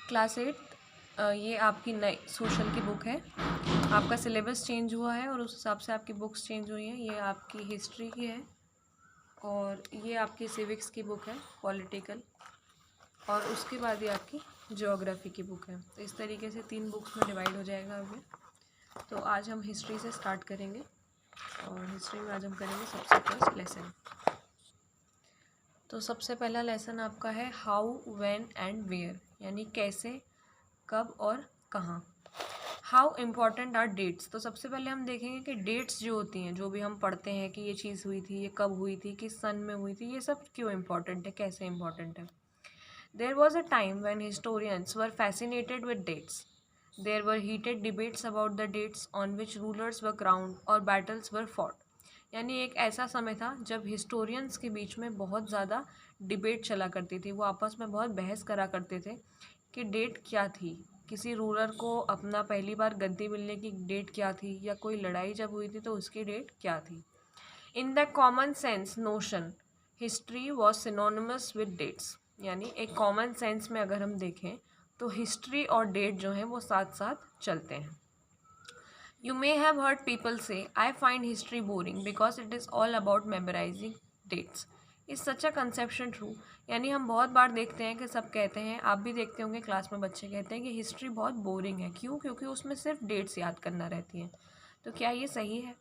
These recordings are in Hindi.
क्लास 8 ये आपकी नई सोशल की बुक है। आपका सिलेबस चेंज हुआ है और उस हिसाब से आपकी बुक्स चेंज हुई हैं। ये आपकी हिस्ट्री की है और ये आपकी सिविक्स की बुक है, पॉलिटिकल, और उसके बाद ये आपकी ज्योग्राफी की बुक है। तो इस तरीके से 3 बुक्स में डिवाइड हो जाएगा अभी। तो आज हम हिस्ट्री से स्टार्ट करेंगे और हिस्ट्री में आज हम करेंगे सबसे फर्स्ट लेसन। तो सबसे पहला लेसन आपका है हाउ, व्हेन एंड वेयर, यानी कैसे, कब और कहाँ। How important are dates. तो सबसे पहले हम देखेंगे कि डेट्स जो होती हैं, जो भी हम पढ़ते हैं कि ये चीज़ हुई थी, ये कब हुई थी, किस सन में हुई थी, ये सब क्यों इम्पॉर्टेंट है, कैसे इम्पॉर्टेंट है। There was a time when historians were fascinated with dates. There were heated debates about the dates on which rulers were crowned और बैटल्स वर फॉट. यानी एक ऐसा समय था जब हिस्टोरियंस के बीच में बहुत ज़्यादा डिबेट चला करती थी। वो आपस में बहुत बहस करा करते थे कि डेट क्या थी, किसी रूलर को अपना पहली बार गद्दी मिलने की डेट क्या थी, या कोई लड़ाई जब हुई थी तो उसकी डेट क्या थी। In the common sense notion history was synonymous with dates, यानी एक कॉमन सेंस में अगर हम देखें तो हिस्ट्री और डेट जो हैं वो साथ साथ चलते हैं। You may have heard people say, I find history boring because it is all about memorizing dates. Is such a conception true? यानी हम बहुत बार देखते हैं कि सब कहते हैं, आप भी देखते होंगे क्लास में बच्चे कहते हैं कि हिस्ट्री बहुत बोरिंग है। क्यों? क्योंकि उसमें सिर्फ डेट्स याद करना रहती हैं। तो क्या ये सही है?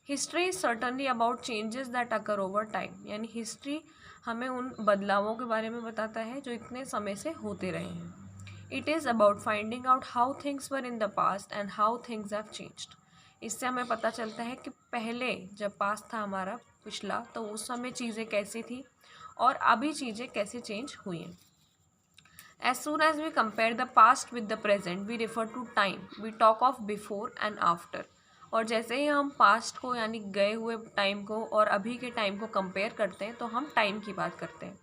History is certainly about changes that occur over time, यानी हिस्ट्री हमें उन बदलावों के बारे में बताता है जो इतने समय से होते रहे हैं। It is about finding out how things were in the past and how things have changed. इससे हमें पता चलता है कि पहले जब पास्ट था हमारा पिछला, तो उस समय चीज़ें कैसी थी और अभी चीज़ें कैसे चेंज हुई हैं। As soon as we compare the past with the present, we refer to time. We talk of before and after. और जैसे ही हम पास्ट को यानी गए हुए टाइम को और अभी के टाइम को कंपेयर करते हैं तो हम टाइम की बात करते हैं,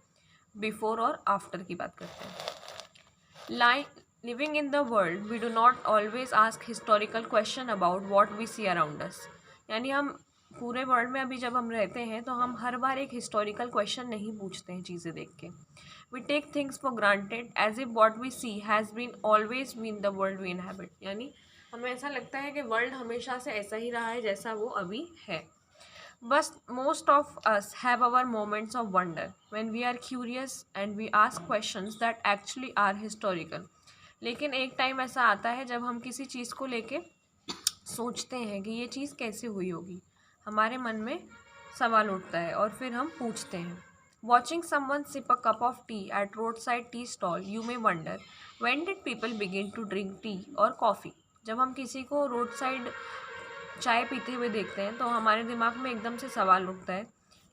बिफोर और आफ्टर की बात करते हैं। Living in the world, we do not always ask historical question about what we see around us. यानी हम पूरे वर्ल्ड में अभी जब हम रहते हैं तो हम हर बार एक हिस्टोरिकल क्वेश्चन नहीं पूछते हैं चीज़ें देख के। We take things for granted as if what we see has been always been the world we inhabit. यानी हमें ऐसा लगता है कि वर्ल्ड हमेशा से ऐसा ही रहा है जैसा वो अभी है। But most of us have our moments of wonder when we are curious and we ask questions that actually are historical. लेकिन एक टाइम ऐसा आता है जब हम किसी चीज़ को लेके सोचते हैं कि ये चीज़ कैसे हुई होगी, हमारे मन में सवाल उठता है और फिर हम पूछते हैं। Watching someone sip a cup of tea at roadside tea stall, you may wonder when did people begin to drink tea or coffee. जब हम किसी को रोड साइड चाय पीते हुए देखते हैं तो हमारे दिमाग में एकदम से सवाल उठता है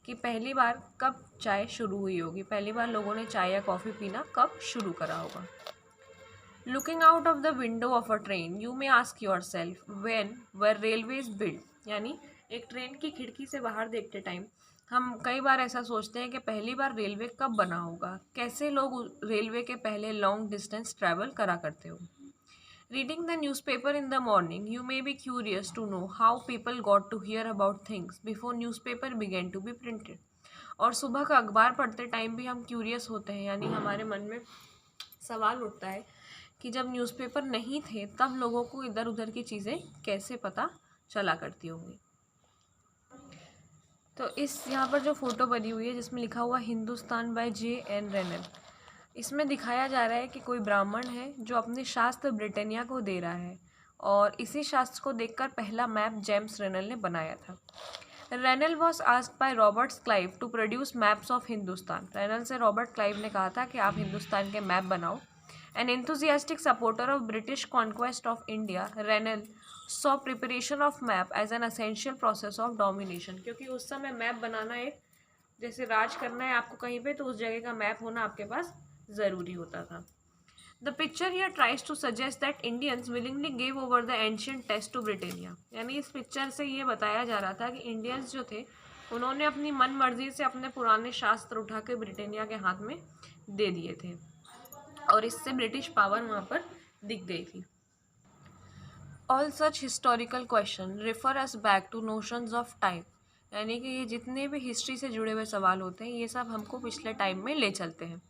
कि पहली बार कब चाय शुरू हुई होगी, पहली बार लोगों ने चाय या कॉफ़ी पीना कब शुरू करा होगा। Looking out of the window of a train, you may ask your self when were railways build, यानी एक ट्रेन की खिड़की से बाहर देखते टाइम हम कई बार ऐसा सोचते हैं कि पहली बार रेलवे कब बना होगा, कैसे लोग रेलवे के पहले लॉन्ग डिस्टेंस ट्रैवल करा करते हो। Reading the newspaper in the morning, you may be curious to know how people got to hear about things before newspaper began to be printed. और सुबह का अखबार पढ़ते टाइम भी हम क्यूरियस होते हैं, यानी हमारे मन में सवाल उठता है कि जब न्यूज़पेपर नहीं थे तब लोगों को इधर उधर की चीज़ें कैसे पता चला करती होंगी। तो इस यहाँ पर जो फ़ोटो बनी हुई है जिसमें लिखा हुआ हिंदुस्तान बाय J.N. रेनल, इसमें दिखाया जा रहा है कि कोई ब्राह्मण है जो अपने शास्त्र ब्रिटानिया को दे रहा है और इसी शास्त्र को देखकर पहला मैप जेम्स रेनल ने बनाया था। Rennell was asked by Robert Clive to produce maps of Hindustan. Rennell से रॉबर्ट क्लाइव ने कहा था कि आप हिंदुस्तान के मैप बनाओ। An enthusiastic supporter of British conquest of India, Rennell saw preparation of map as an essential process of domination, क्योंकि उस समय मैप बनाना एक जैसे राज करना है आपको कहीं पे, तो उस जगह का मैप होना आपके पास ज़रूरी होता था। The picture here tries to suggest that Indians willingly gave over the ancient test to Britannia, यानी इस पिक्चर से ये बताया जा रहा था कि इंडियंस जो थे उन्होंने अपनी मन मर्जी से अपने पुराने शास्त्र उठा के ब्रिटानिया के हाथ में दे दिए थे और इससे ब्रिटिश पावर वहाँ पर दिख गई थी। All such historical question refer us back to notions of time, यानी कि ये जितने भी हिस्ट्री से जुड़े हुए सवाल होते हैं ये सब हमको पिछले टाइम में ले चलते हैं।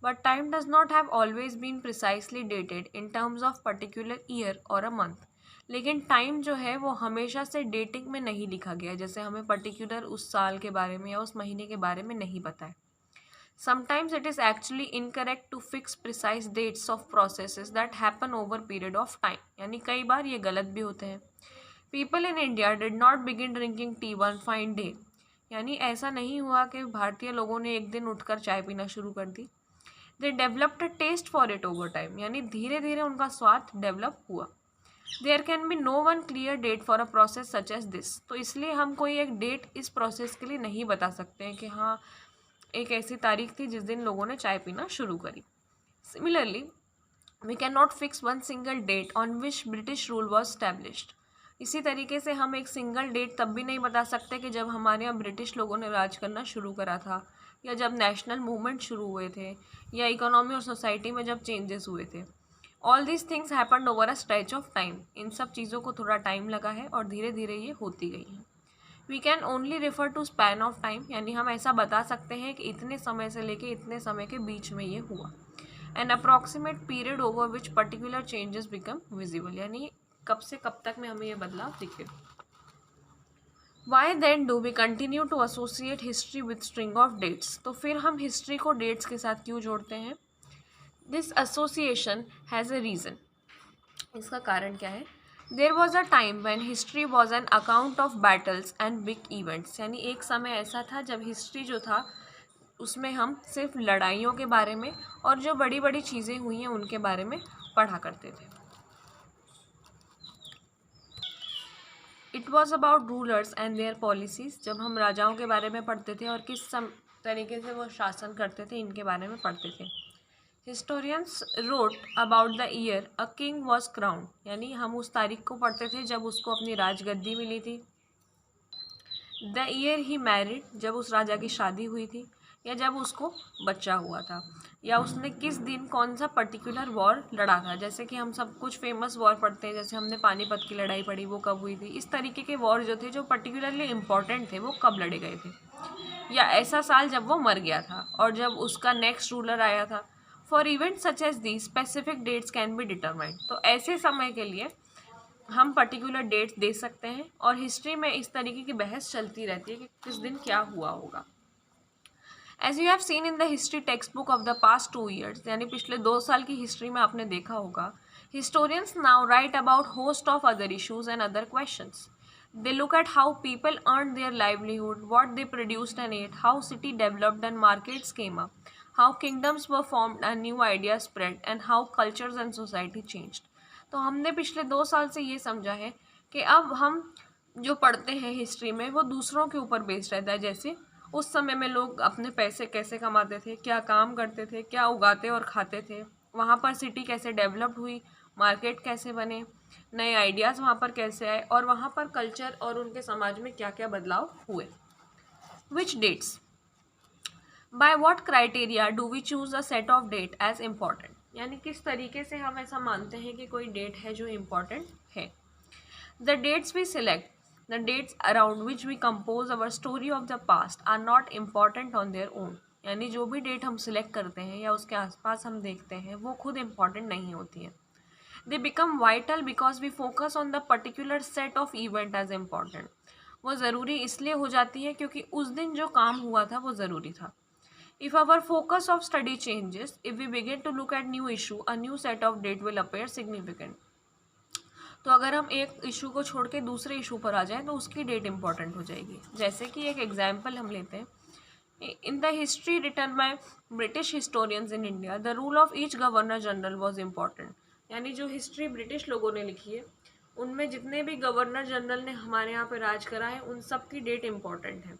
But time does not have always been precisely dated in terms of particular year or a month. लेकिन टाइम जो है वो हमेशा से डेटिंग में नहीं लिखा गया, जैसे हमें पर्टिकुलर उस साल के बारे में या उस महीने के बारे में नहीं पता है. Sometimes it is actually incorrect to fix precise dates of processes that happen over period of time. यानी कई बार ये गलत भी होते हैं. People in India did not begin drinking tea one fine day. यानी ऐसा नहीं हुआ कि भारतीय लोगों ने एक दिन उठकर चाय पीना शुरू कर दी. They developed a taste for it over time. यानी धीरे धीरे उनका स्वाद डेवलप हुआ. There can be no one clear date for a process such as this. तो इसलिए हम कोई एक डेट इस प्रोसेस के लिए नहीं बता सकते हैं कि हाँ एक ऐसी तारीख थी जिस दिन लोगों ने चाय पीना शुरू करी. Similarly we can not fix one single date on which British rule was established. इसी तरीके से हम एक सिंगल डेट तब भी नहीं बता सकते कि जब हमारे यहाँ ब्रिटिश लोगों ने राज करना शुरू करा था, या जब नेशनल मूवमेंट शुरू हुए थे, या इकोनॉमी और सोसाइटी में जब चेंजेस हुए थे. All these things happened over a stretch of time. इन सब चीज़ों को थोड़ा टाइम लगा है और धीरे धीरे ये होती गई हैं. We can only refer to span of time. यानी हम ऐसा बता सकते हैं कि इतने समय से लेके इतने समय के बीच में ये हुआ. An approximate period over which particular changes become visible. यानी कब से कब तक में हमें ये बदलाव दिखे. Why then do we continue to associate history with string of dates. तो फिर हम हिस्ट्री को डेट्स के साथ क्यों जोड़ते हैं. This association has a reason. इसका कारण क्या है. There was a time when history was an account of battles and big events. यानी एक समय ऐसा था जब हिस्ट्री जो था उसमें हम सिर्फ लड़ाइयों के बारे में और जो बड़ी बड़ी चीज़ें हुई हैं उनके बारे में पढ़ा करते थे. It was about rulers and their policies. जब हम राजाओं के बारे में पढ़ते थे और किस तरीके से वो शासन करते थे इनके बारे में पढ़ते थे. Historians wrote about the year a king was crown. यानी हम उस तारीख को पढ़ते थे जब उसको अपनी राजगद्दी मिली थी. The year he married. जब उस राजा की शादी हुई थी, या जब उसको बच्चा हुआ था, या उसने किस दिन कौन सा पर्टिकुलर वॉर लड़ा था. जैसे कि हम सब कुछ फेमस वॉर पढ़ते हैं, जैसे हमने पानीपत की लड़ाई पढ़ी, वो कब हुई थी. इस तरीके के वॉर जो थे जो पर्टिकुलरली इम्पॉर्टेंट थे वो कब लड़े गए थे. या ऐसा साल जब वो मर गया था और जब उसका नेक्स्ट रूलर आया था. For event such as the specific dates can be determined. तो ऐसे समय के लिए हम पर्टिकुलर डेट्स दे सकते हैं. और हिस्ट्री में इस तरीके की बहस चलती रहती है कि किस दिन क्या हुआ होगा. As you have seen in the history text book of the past 2 years. यानी पिछले 2 साल की हिस्ट्री में आपने देखा होगा, historians now right about host of other issues and other questions. They look at how people earned their livelihood, what they produced and ate, how city developed and markets came up, how kingdoms were formed and new ideas spread, and how cultures and society changed. तो हमने पिछले 2 साल से ये समझा है कि अब हम जो पढ़ते हैं हिस्ट्री में वो दूसरों के ऊपर बेस्ड रहता है. जैसे उस समय में लोग अपने पैसे कैसे कमाते थे, क्या काम करते थे, क्या उगाते और खाते थे, वहाँ पर सिटी कैसे डेवलप्ड हुई, मार्केट कैसे बने, नए आइडियाज़ वहाँ पर कैसे आए, और वहाँ पर कल्चर और उनके समाज में क्या क्या बदलाव हुए. Which dates. By what criteria do we choose a set of date as important. यानी किस तरीके से हम ऐसा मानते हैं कि कोई डेट है जो इम्पॉर्टेंट है. The dates we select, the dates around which we compose our story of the past are not important on their own. यानी जो भी डेट हम सिलेक्ट करते हैं या उसके आसपास हम देखते हैं वो खुद इम्पॉर्टेंट नहीं होती हैं. They become vital because we focus on the particular set of event as important. वो ज़रूरी इसलिए हो जाती है क्योंकि उस दिन जो काम हुआ था वो ज़रूरी था. If our focus of study changes, if we begin to look at new issue, a new set of date will appear significant. तो अगर हम एक इशू को छोड़ के दूसरे इशू पर आ जाएं तो उसकी डेट इम्पॉर्टेंट हो जाएगी. जैसे कि एक एग्जाम्पल हम लेते हैं. In the history written by British historians in India, the rule of each governor general was important. यानी जो हिस्ट्री ब्रिटिश लोगों ने लिखी है उनमें जितने भी गवर्नर जनरल ने हमारे यहाँ पे राज करा है उन सब की डेट इम्पॉर्टेंट है.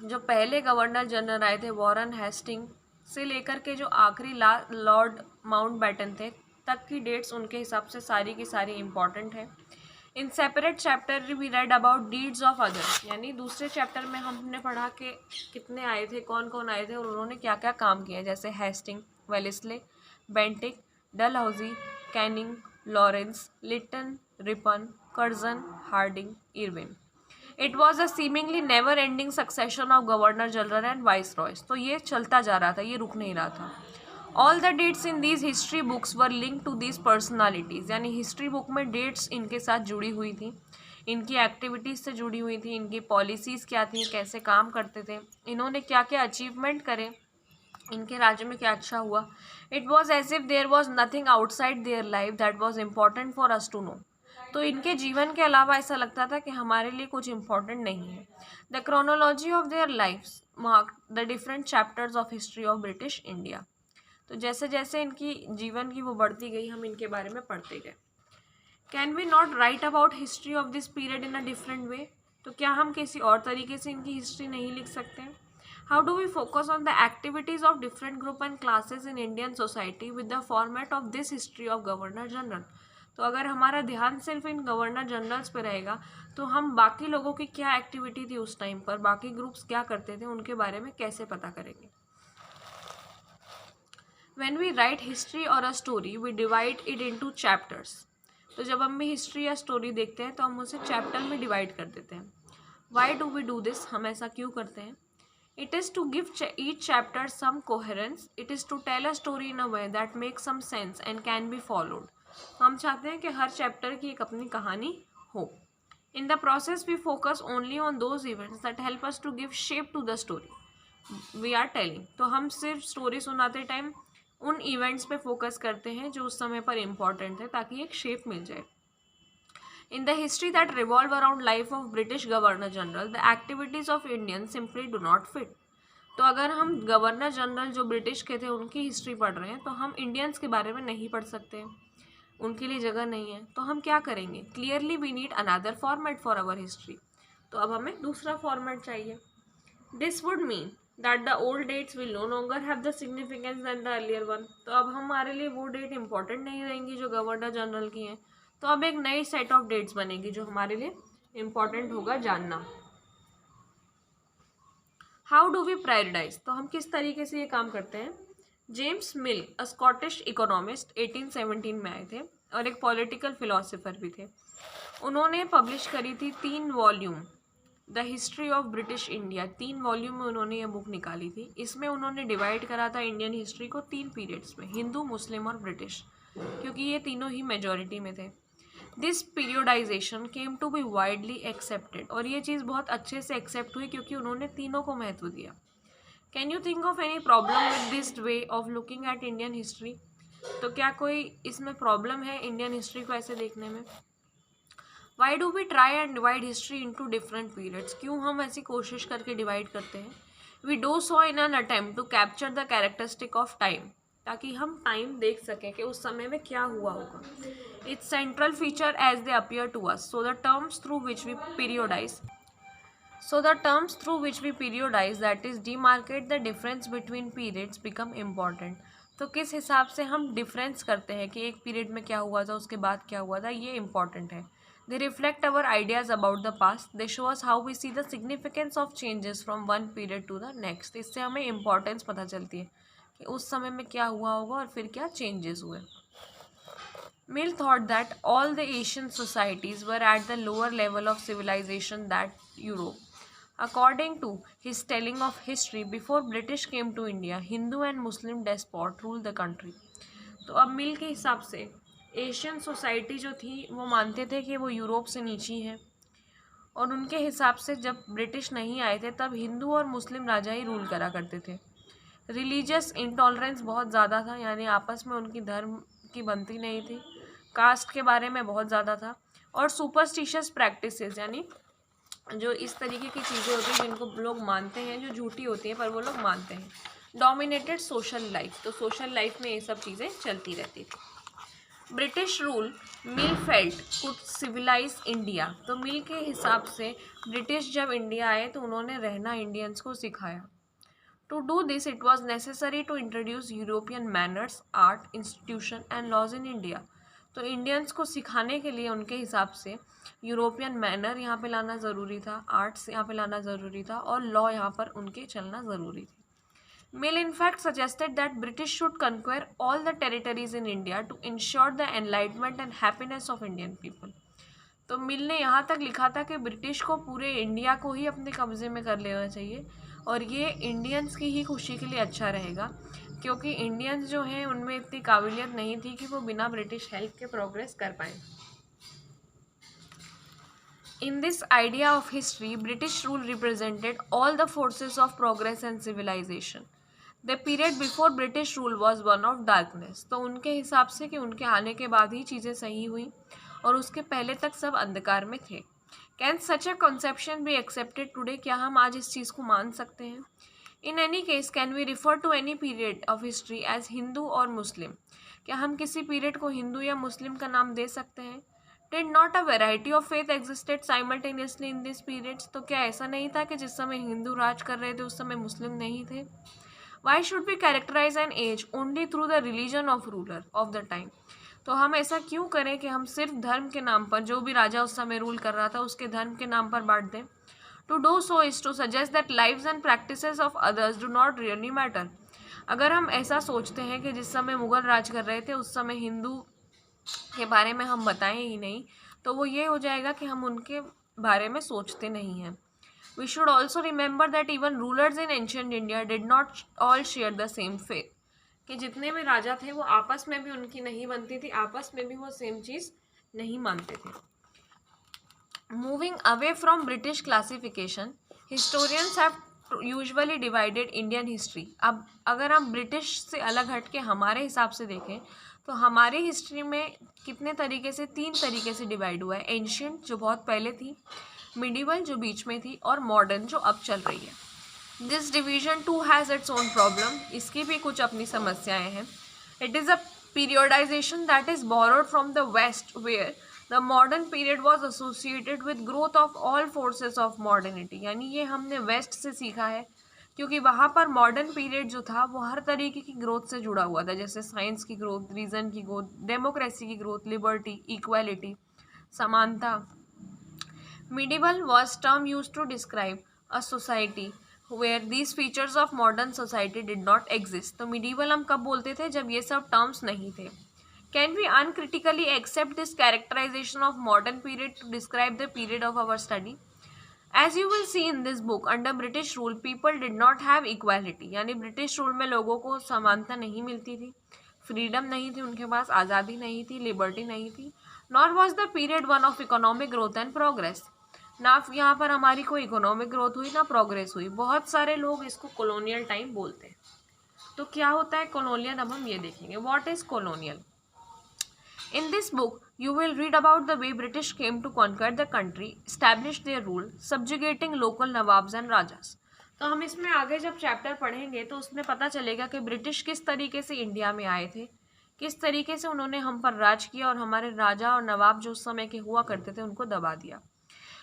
जो पहले गवर्नर जनरल आए थे वॉरेन हेस्टिंग से लेकर के जो आखिरी लॉर्ड माउंटबेटन थे तक की डेट्स उनके हिसाब से सारी की सारी इम्पॉर्टेंट है. In separate chapter we read about deeds of others. यानी दूसरे चैप्टर में हमने पढ़ा कि कितने आए थे, कौन कौन आए थे और उन्होंने क्या क्या काम किया. जैसे Hastings, Wellesley, Bentinck, Dalhousie, Canning, Lawrence, Lytton, Ripon, Curzon, Hardinge, Irwin. It was a seemingly never ending succession of governor general and viceroys. तो ये चलता जा रहा था, ये रुक नहीं रहा था। All the dates in these history books were link to these personalities, यानी हिस्ट्री बुक में डेट्स इनके साथ जुड़ी हुई थी, इनकी एक्टिविटीज़ से जुड़ी हुई थी, इनकी पॉलिसीज़ क्या थी, कैसे काम करते थे, इन्होंने क्या क्या अचीवमेंट करे, इनके राज्य में क्या अच्छा हुआ। It was as if there was nothing outside their life that was important for us to know. तो इनके जीवन के अलावा ऐसा लगता था कि हमारे लिए कुछ इम्पोर्टेंट नहीं है। The chronology of their life mark the different chapters of history of British India. तो जैसे जैसे इनकी जीवन की वो बढ़ती गई, हम इनके बारे में पढ़ते गए। Can we not write about history of this period in a different way. तो क्या हम किसी और तरीके से इनकी हिस्ट्री नहीं लिख सकते हैं। How do we focus on the activities of different group and classes in Indian society with the format of this history of governor general. तो अगर हमारा ध्यान सिर्फ इन गवर्नर जनरल्स पे रहेगा तो हम बाकी लोगों की क्या एक्टिविटी थी उस टाइम पर, बाकी ग्रुप्स क्या करते थे, उनके बारे में कैसे पता करेंगे। When we write history or a story, we divide it into chapters. तो जब हम भी हिस्ट्री या स्टोरी देखते हैं तो हम उसे चैप्टर में डिवाइड कर देते हैं। Why do we do this? हम ऐसा क्यों करते हैं? It is to give each chapter some coherence. It is to tell a story in a way that makes some sense and can be followed. तो हम चाहते हैं कि हर चैप्टर की एक अपनी कहानी हो। In the process, we focus only on those events that help us to give shape to the story we are telling. तो हम सिर्फ स्टोरी सुनाते टाइम उन इवेंट्स पे फोकस करते हैं जो उस समय पर इम्पॉर्टेंट है, ताकि एक शेप मिल जाए। इन the history that revolve around life of British governor general, the activities of Indian simply do not fit. तो अगर हम गवर्नर जनरल जो ब्रिटिश के थे उनकी हिस्ट्री पढ़ रहे हैं तो हम इंडियंस के बारे में नहीं पढ़ सकते, उनके लिए जगह नहीं है। तो हम क्या करेंगे? Clearly we need another format for our history. तो अब हमें दूसरा फॉर्मेट चाहिए। This would mean that the old dates will no longer have the significance than the earlier one। तो अब हमारे लिए वो डेट इम्पोर्टेंट नहीं रहेंगी जो गवर्नर जनरल की हैं। तो अब एक नई सेट ऑफ डेट्स बनेगी जो हमारे लिए इम्पोर्टेंट होगा जानना। How do we prioritize? तो हम किस तरीके से ये काम करते हैं। James Mill, a Scottish economist, 1817 में आए थे और एक पॉलिटिकल फिलोसोफर भी थे। उन्होंने पब्लिश करी थी 3 volume the history of British India. 3 volume में उन्होंने ये बुक निकाली थी। इसमें उन्होंने डिवाइड करा था इंडियन हिस्ट्री को 3 पीरियड्स में, हिंदू, मुस्लिम और ब्रिटिश, क्योंकि ये तीनों ही मेजॉरिटी में थे। This periodisation came to be widely accepted, और ये चीज़ बहुत अच्छे से एक्सेप्ट हुई क्योंकि उन्होंने तीनों को महत्व दिया। Can you think of any problem with this way of looking at Indian history? तो क्या कोई इसमें प्रॉब्लम है इंडियन हिस्ट्री को ऐसे देखने में? Why do we try and divide history into different periods? क्यों हम ऐसी कोशिश करके डिवाइड करते हैं? We do so in an attempt to capture the characteristic of time, ताकि हम टाइम देख सकें कि उस समय में क्या हुआ होगा। Its central feature as they appear to us, so the terms through which we periodise that is demarcate the difference between periods become important. तो किस हिसाब से हम डिफरेंस करते हैं कि एक पीरियड में क्या हुआ था, उसके बाद क्या हुआ था, ये इंपॉर्टेंट है। They reflect our ideas about the past. They show us how we see the significance of changes from one period to the next. इससे हमें importance पता चलती है कि उस समय में क्या हुआ होगा और फिर क्या changes हुए। Mill thought that all the Asian societies were at the lower level of civilization than Europe. According to his telling of history, before British came to India, Hindu and Muslim despot ruled the country. तो अब मिल के हिसाब से एशियन सोसाइटी जो थी वो मानते थे कि वो यूरोप से नीची है, और उनके हिसाब से जब ब्रिटिश नहीं आए थे तब हिंदू और मुस्लिम राजा ही रूल करा करते थे। रिलीजियस इंटॉलरेंस बहुत ज़्यादा था, यानी आपस में उनकी धर्म की बनती नहीं थी। कास्ट के बारे में बहुत ज़्यादा था, और सुपरस्टिशियस प्रैक्टिसेस, यानी जो इस तरीके की चीज़ें होती हैं जिनको लोग मानते हैं, जो झूठी होती हैं पर वो लोग मानते हैं। डोमिनेटेड सोशल लाइफ, तो सोशल लाइफ में ये सब चीज़ें चलती रहती थी। British rule Mill felt could civilize India. तो मिल के हिसाब से ब्रिटिश जब इंडिया आए तो उन्होंने रहना इंडियंस को सिखाया। To do this it was necessary to introduce European manners, art, institution and laws in India. तो इंडियंस को सिखाने के लिए उनके हिसाब से यूरोपियन मैनर यहाँ पे लाना ज़रूरी था, आर्ट्स यहाँ पे लाना ज़रूरी था, और लॉ यहाँ पर उनके चलना ज़रूरी थी। Mill in fact suggested that British should conquer all the territories in India to ensure the enlightenment and happiness of Indian people. तो मिल ने यहाँ तक लिखा था कि ब्रिटिश को पूरे इंडिया को ही अपने कब्जे में कर लेना चाहिए और ये इंडियंस की ही खुशी के लिए अच्छा रहेगा, क्योंकि इंडियंस जो हैं उनमें इतनी काबिलियत नहीं थी कि वो बिना ब्रिटिश हेल्प के प्रोग्रेस कर पाएँ। In this idea of history, British rule represented all the forces of progress and civilization. The period before British rule was one of darkness. तो उनके हिसाब से कि उनके आने के बाद ही चीज़ें सही हुई और उसके पहले तक सब अंधकार में थे। Can such a conception be accepted today? क्या हम आज इस चीज़ को मान सकते हैं? In any case, can we refer to any period of history as Hindu or Muslim? क्या हम किसी पीरियड को हिंदू या मुस्लिम का नाम दे सकते हैं? Did not a variety of faith existed simultaneously in these periods? तो क्या ऐसा नहीं था कि जिस समय हिंदू राज कर रहे थे उस समय मुस्लिम नहीं थे? Why should we characterize an age only through the religion of ruler of the time? तो हम ऐसा क्यों करें कि हम सिर्फ धर्म के नाम पर, जो भी राजा उस समय रूल कर रहा था उसके धर्म के नाम पर बांट दें? To do so is to suggest that lives and practices of others do not really matter. अगर हम ऐसा सोचते हैं कि जिस समय मुगल राज कर रहे थे उस समय हिंदू के बारे में हम बताएं ही नहीं, तो वो ये हो जाएगा कि हम उनके बारे में सोचते नहीं हैं। We should also remember that even rulers in ancient India did not all share the same faith. कि जितने भी राजा थे वो आपस में भी उनकी नहीं बनती थी, आपस में भी वो सेम चीज़ नहीं मानते थे। Moving away from British classification, historians have usually divided Indian history. अब अगर हम ब्रिटिश से अलग हट के हमारे हिसाब से देखें तो हमारी हिस्ट्री में कितने तरीके से, 3 तरीके से डिवाइड हुआ है। एंशियंट जो बहुत पहले थी, मिडिवल जो बीच में थी, और मॉडर्न जो अब चल रही है। This division too has its own problem, इसकी भी कुछ अपनी समस्याएं हैं। It is a periodization that is borrowed from the west where the modern period was associated with growth of all forces of modernity. यानी ये हमने वेस्ट से सीखा है, क्योंकि वहाँ पर मॉडर्न पीरियड जो था वो हर तरीके की ग्रोथ से जुड़ा हुआ था, जैसे साइंस की ग्रोथ, रीज़न की ग्रोथ, डेमोक्रेसी की ग्रोथ, लिबर्टी, इक्वालिटी, समानता। Medieval was term use to describe a society where these features of modern society did not exist. तो मिडिवल हम कब बोलते थे? जब ये सब टर्म्स नहीं थे। Can we uncritically accept this characterisation of modern period to describe the period of our study? As you will see in this book, under British rule, people did not have equality. यानी ब्रिटिश रूल में लोगों को समानता नहीं मिलती थी, फ्रीडम नहीं थी उनके पास, आज़ादी नहीं थी, लिबर्टी नहीं थी। Nor was the period one of economic growth and progress. ना यहाँ पर हमारी कोई इकोनॉमिक ग्रोथ हुई ना प्रोग्रेस हुई। बहुत सारे लोग इसको कॉलोनियल टाइम बोलते हैं। तो क्या होता है कॉलोनियल, अब हम ये देखेंगे। What is colonial? In this book, you will read about the way British came to conquer the country, established their rule, subjugating local nawabs and rajas. तो हम इसमें आगे जब चैप्टर पढ़ेंगे तो उसमें पता चलेगा कि ब्रिटिश किस तरीके से इंडिया में आए थे, किस तरीके से उन्होंने हम पर राज किया और हमारे राजा और नवाब जो उस समय के हुआ करते थे उनको दबा दिया।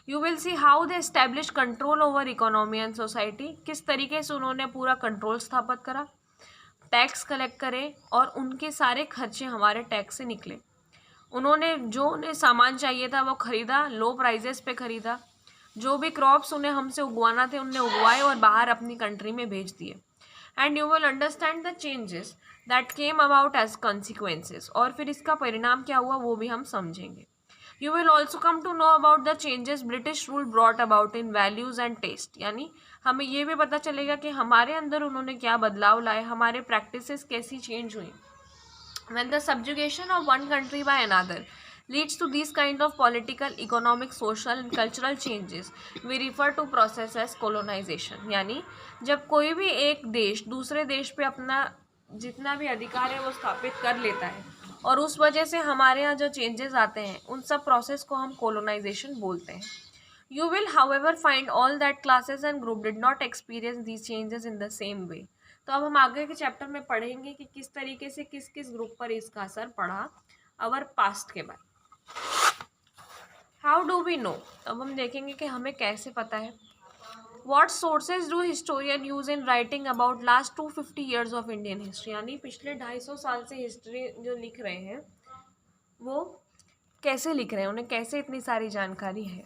You will see how they establish control over economy and society, किस तरीके से उन्होंने पूरा कंट्रोल स्थापित करा, टैक्स कलेक्ट करे और उनके सारे खर्चे हमारे टैक्स से निकले। उन्होंने जो उन्हें सामान चाहिए था वो ख़रीदा, लो प्राइजेस पे ख़रीदा। जो भी क्रॉप्स उन्हें हमसे उगवाना थे उन्हें उगवाए और बाहर अपनी कंट्री में भेज दिए। And you will understand the changes that came about as consequences, और फिर इसका परिणाम क्या हुआ वो भी हम समझेंगे। You will also come to know about the changes British rule brought about in values and taste. यानी हमें ये भी पता चलेगा कि हमारे अंदर उन्होंने क्या बदलाव लाए, हमारे प्रैक्टिसेस कैसी चेंज हुई। When the subjugation of one country by another leads to these kind of political, economic, social and cultural changes, we refer to process as colonization। यानी जब कोई भी एक देश दूसरे देश पे अपना जितना भी अधिकार है वो स्थापित कर लेता है और उस वजह से हमारे यहाँ जो चेंजेस आते हैं उन सब प्रोसेस को हम colonization बोलते हैं। You will however find all that classes and group did not experience these changes in the same way। तो अब हम आगे के चैप्टर में पढ़ेंगे कि किस तरीके से किस किस ग्रुप पर इसका असर पड़ा अवर पास्ट के बाद। How do we know? अब हम देखेंगे कि हमें कैसे पता है। What sources do historian use in writing about last 250 years of Indian history. यानी पिछले 250 साल से हिस्ट्री जो लिख रहे हैं वो कैसे लिख रहे हैं, उन्हें कैसे इतनी सारी जानकारी है।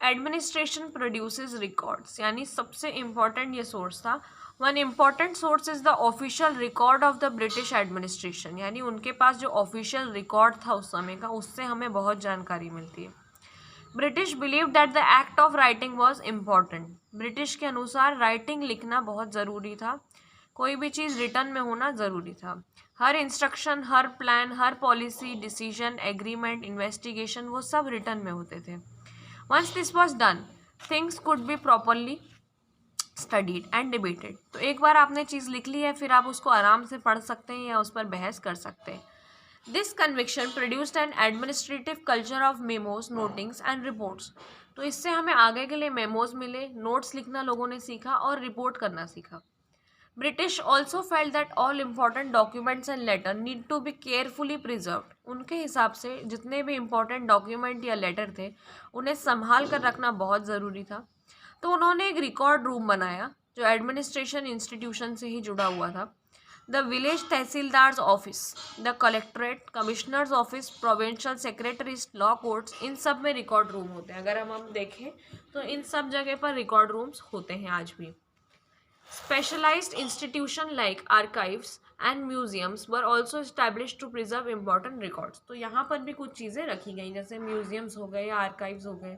एडमिनिस्ट्रेशन प्रोड्यूसेस रिकॉर्ड्स, यानी सबसे इम्पॉर्टेंट ये सोर्स था। One important source is the official record of the British administration. यानी उनके पास जो ऑफिशियल रिकॉर्ड था उस समय का, उससे हमें बहुत जानकारी मिलती है। British believe that the act of writing was important. British के अनुसार राइटिंग लिखना बहुत ज़रूरी था, कोई भी चीज़ रिटर्न में होना ज़रूरी था। हर इंस्ट्रक्शन, हर प्लान, हर पॉलिसी, डिसीजन, एग्रीमेंट, इन्वेस्टिगेशन, वो सब रिटर्न में होते थे। Once this was done, things could be properly studied and debated. तो एक बार आपने चीज़ लिख ली है, फिर आप उसको आराम से पढ़ सकते हैं या उस पर बहस कर सकते हैं। This conviction produced N administrative culture of memos, notings and reports. तो इससे हमें आगे के लिए मेमोज मिले, नोट्स लिखना लोगों ने सीखा और रिपोर्ट करना सीखा। British also felt that all important documents and letter need to be carefully preserved. उनके हिसाब से जितने भी इम्पॉर्टेंट डॉक्यूमेंट या लेटर थे उन्हें संभाल कर रखना बहुत ज़रूरी था। तो उन्होंने एक रिकॉर्ड रूम बनाया जो एडमिनिस्ट्रेशन इंस्टीट्यूशन से ही जुड़ा हुआ था। The village tehsildar's office, the collectorate, commissioner's office, provincial secretaries, law courts, इन सब में रिकॉर्ड रूम होते हैं। अगर हम देखें तो इन सब जगह पर रिकॉर्ड रूम्स होते हैं आज भी। Specialized institutions like archives and museums were also established to preserve important records. तो यहाँ पर भी कुछ चीज़ें रखी गई, जैसे म्यूजियम्स हो गए या आर्काइव्स हो गए।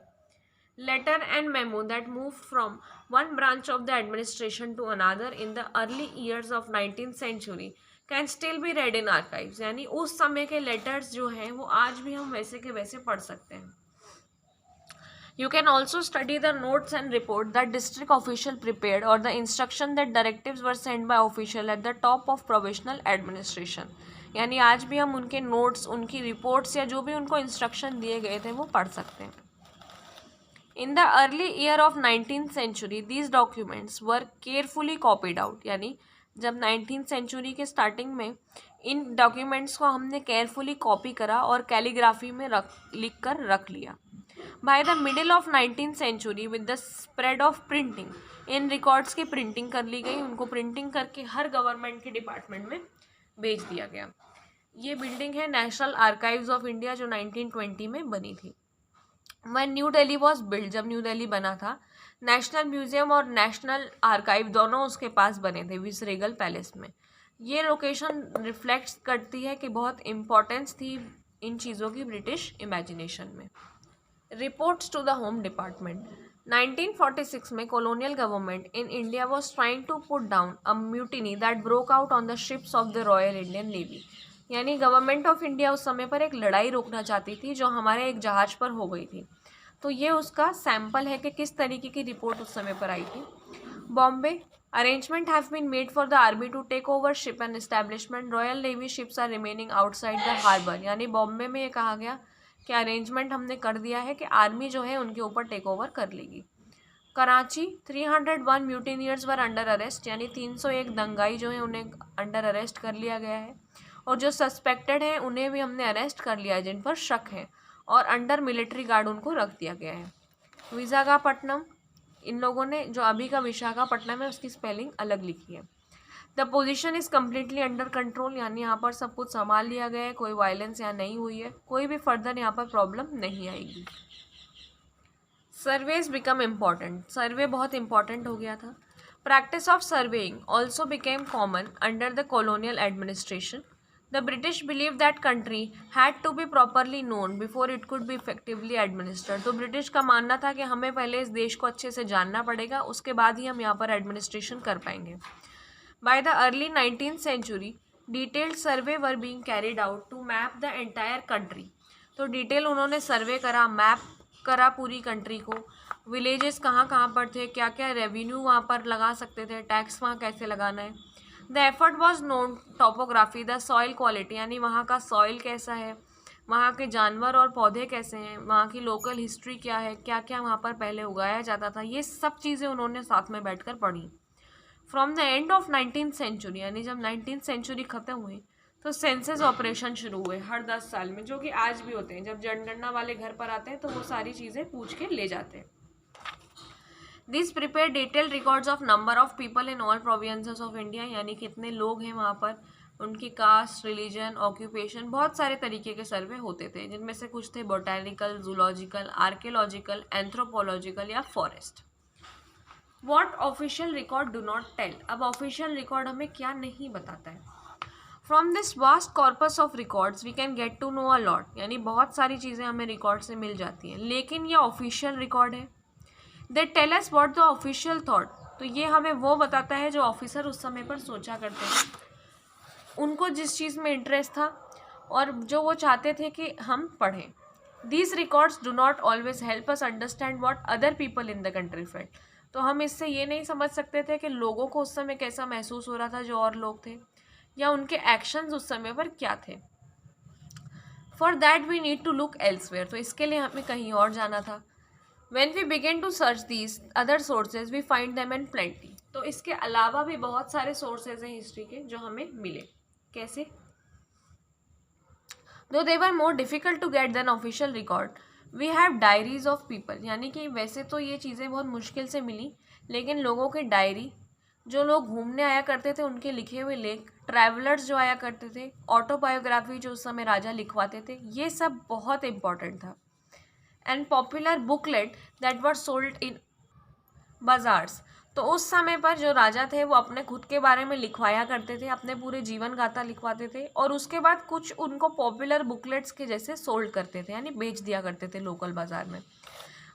Letter and memo that moved from one branch of the administration to another in the early years of 19th century can still be read in archives. यानी उस समय के लेटर्स जो हैं वो आज भी हम वैसे के वैसे पढ़ सकते हैं। You can also study the notes and report that district official prepared or the instruction that directives were sent by official at the top of provisional administration. यानी आज भी हम उनके नोट्स, उनकी रिपोर्ट्स या जो भी उनको इंस्ट्रक्शन दिए गए थे वो पढ़ सकते हैं। In the early year of 19th century, these documents were carefully copied out. यानी जब 19th century के स्टार्टिंग में इन डॉक्यूमेंट्स को हमने केयरफुली कॉपी करा और कैलीग्राफी में लिख कर रख लिया। By the middle of 19th century, with the spread of printing, in records की प्रिंटिंग कर ली गई, उनको प्रिंटिंग करके हर गवर्नमेंट के डिपार्टमेंट में भेज दिया गया। ये बिल्डिंग है नेशनल आर्काइव्स ऑफ इंडिया जो 1920 में बनी थी। When new Delhi was build, जब न्यू दिल्ली बना था, नेशनल म्यूजियम और नेशनल आर्काइव दोनों उसके पास बने थे विसरेगल पैलेस में। ये लोकेशन रिफ्लेक्ट करती है कि बहुत इम्पोर्टेंस थी इन चीज़ों की ब्रिटिश इमेजिनेशन में। Reports to the home department. 1946 में colonial government in India was trying to put down a mutiny that broke out on the ships of the Royal Indian Navy. यानी गवर्नमेंट ऑफ इंडिया उस समय पर एक लड़ाई रोकना चाहती थी जो हमारे एक जहाज़ पर हो गई थी। तो ये उसका सैम्पल है कि किस तरीके की रिपोर्ट उस समय पर आई थी। Bombay, arrangement have been made for the army to take over ship and establishment, royal navy ships are remaining outside the harbour. यानी बॉम्बे में ये कहा गया कि अरेंजमेंट हमने कर दिया है कि आर्मी जो है उनके ऊपर टेक ओवर कर लेगी। कराची, 301 म्यूटिनियर्स वर अंडर अरेस्ट, यानी 301 दंगाई जो है उन्हें अंडर अरेस्ट कर लिया गया है, और जो सस्पेक्टेड हैं उन्हें भी हमने अरेस्ट कर लिया है जिन पर शक है, और अंडर मिलिट्री गार्ड उनको रख दिया गया है। विशाखापट्टनम, इन लोगों ने जो अभी का विशाखापट्टनम है उसकी स्पेलिंग अलग लिखी है। The position is completely under control, यानी यहाँ पर सब कुछ संभाल लिया गया है, कोई वायलेंस यहाँ नहीं हुई है, कोई भी फर्दर यहाँ पर प्रॉब्लम नहीं आएगी। सर्वेज बिकम इम्पॉर्टेंट, सर्वे बहुत इंपॉर्टेंट हो गया था। Practice of surveying also became common under the colonial administration. The British believe that country had to be properly known before it could be effectively administered. तो ब्रिटिश का मानना था कि हमें पहले इस देश को अच्छे से जानना पड़ेगा, उसके बाद ही हम यहाँ पर एडमिनिस्ट्रेशन कर पाएंगे। By the early 19th century, detailed survey were being carried out to map the entire country. तो डिटेल उन्होंने सर्वे करा, मैप करा पूरी कंट्री को, विलेजेस कहाँ कहाँ पर थे, क्या क्या रेवेन्यू वहाँ पर लगा सकते थे, टैक्स वहाँ कैसे लगाना है। The effort was known topography, the soil quality, यानी वहाँ का सॉइल कैसा है, वहाँ के जानवर और पौधे कैसे हैं, वहाँ की लोकल हिस्ट्री क्या है, क्या क्या वहाँ पर पहले उगाया जाता था, ये सब चीज़ें उन्होंने साथ में बैठकर पढ़ी। From the end of 19th century, यानी जब 19th सेंचुरी ख़त्म हुई तो सेंसस ऑपरेशन शुरू हुए हर 10 साल में, जो कि आज भी होते हैं। जब जनगणना वाले घर पर आते हैं तो वो सारी चीज़ें पूछ के ले जाते हैं। This prepare detailed records of number of people in all provinces of India, यानी कितने लोग हैं वहाँ पर, उनकी कास्ट, रिलीजन, ऑक्यूपेशन, बहुत सारे तरीके के सर्वे होते थे, जिनमें से कुछ थे बोटैनिकल, जूलॉजिकल, आर्कियोलॉजिकल, एंथ्रोपोलॉजिकल या forest. What official record do not tell, अब ऑफिशियल रिकॉर्ड हमें क्या नहीं बताता है। From this vast corpus of records we can get to know a lot, यानी बहुत सारी चीज़ें हमें रिकॉर्ड से मिल जाती हैं, लेकिन ये ऑफिशियल रिकॉर्ड है। They tell us what the official thought, तो ये हमें वो बताता है जो ऑफिसर उस समय पर सोचा करते हैं, उनको जिस चीज़ में इंटरेस्ट था और जो वो चाहते थे कि हम पढ़ें। These records do not always help us understand what other people in the country felt, तो हम इससे ये नहीं समझ सकते थे कि लोगों को उस समय कैसा महसूस हो रहा था जो और लोग थे, या उनके एक्शंस उस समय पर क्या थे। For that we need to look elsewhere, तो इसके लिए हमें कहीं और जाना था। When we begin to search these other sources, we find them in plenty. तो इसके अलावा भी बहुत सारे सोर्सेज हैं हिस्ट्री के जो हमें मिले। कैसे? Though they were more difficult to get than official record, we have diaries of people. यानी कि वैसे तो ये चीज़ें बहुत मुश्किल से मिली, लेकिन लोगों के डायरी, जो लोग घूमने आया करते थे उनके लिखे हुए लेख, ट्रैवलर्स जो आया करते थे, ऑटोबायोग्राफी जो उस समय राजा लिखवाते थे, ये सब बहुत इम्पॉर्टेंट था। And popular booklet that were sold in bazaars, तो उस समय पर जो राजा थे वो अपने खुद के बारे में लिखवाया करते थे, अपने पूरे जीवन गाथा लिखवाते थे, और उसके बाद कुछ उनको पॉपुलर बुकलेट्स के जैसे सोल्ड करते थे, यानी बेच दिया करते थे लोकल बाजार में।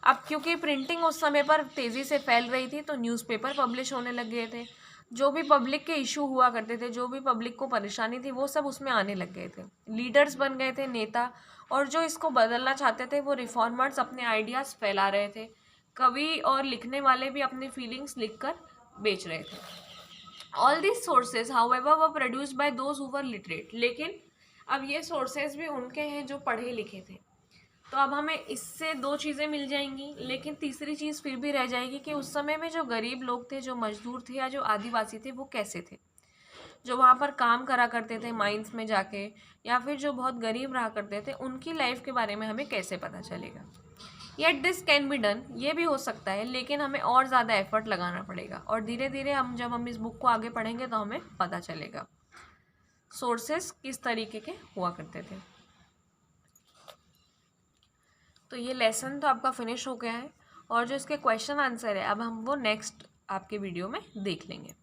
अब क्योंकि प्रिंटिंग उस समय पर तेज़ी से फैल रही थी तो न्यूज़पेपर पब्लिश होने लग गए थे, जो भी पब्लिक के इशू हुआ करते थे, जो भी पब्लिक को परेशानी थी, वो सब उसमें आने लग गए थे। लीडर्स बन गए थे, नेता, और जो इसको बदलना चाहते थे वो रिफॉर्मर्स अपने आइडियाज़ फैला रहे थे। कवि और लिखने वाले भी अपने फीलिंग्स लिखकर बेच रहे थे। All these sources however were produced by those who were literate, लेकिन अब ये सोर्सेज भी उनके हैं जो पढ़े लिखे थे। तो अब हमें इससे दो चीज़ें मिल जाएंगी, लेकिन तीसरी चीज़ फिर भी रह जाएगी कि उस समय में जो गरीब लोग थे, जो मजदूर थे, या जो आदिवासी थे, वो कैसे थे, जो वहाँ पर काम करा करते थे माइंस में जाके, या फिर जो बहुत गरीब रहा करते थे, उनकी लाइफ के बारे में हमें कैसे पता चलेगा। Yet this can be done, ये भी हो सकता है, लेकिन हमें और ज़्यादा एफर्ट लगाना पड़ेगा, और धीरे धीरे जब हम इस बुक को आगे पढ़ेंगे तो हमें पता चलेगा सोर्सेस किस तरीके के हुआ करते थे। तो ये लेसन तो आपका फिनिश हो गया है, और जो इसके क्वेश्चन आंसर है अब हम वो नेक्स्ट आपके वीडियो में देख लेंगे।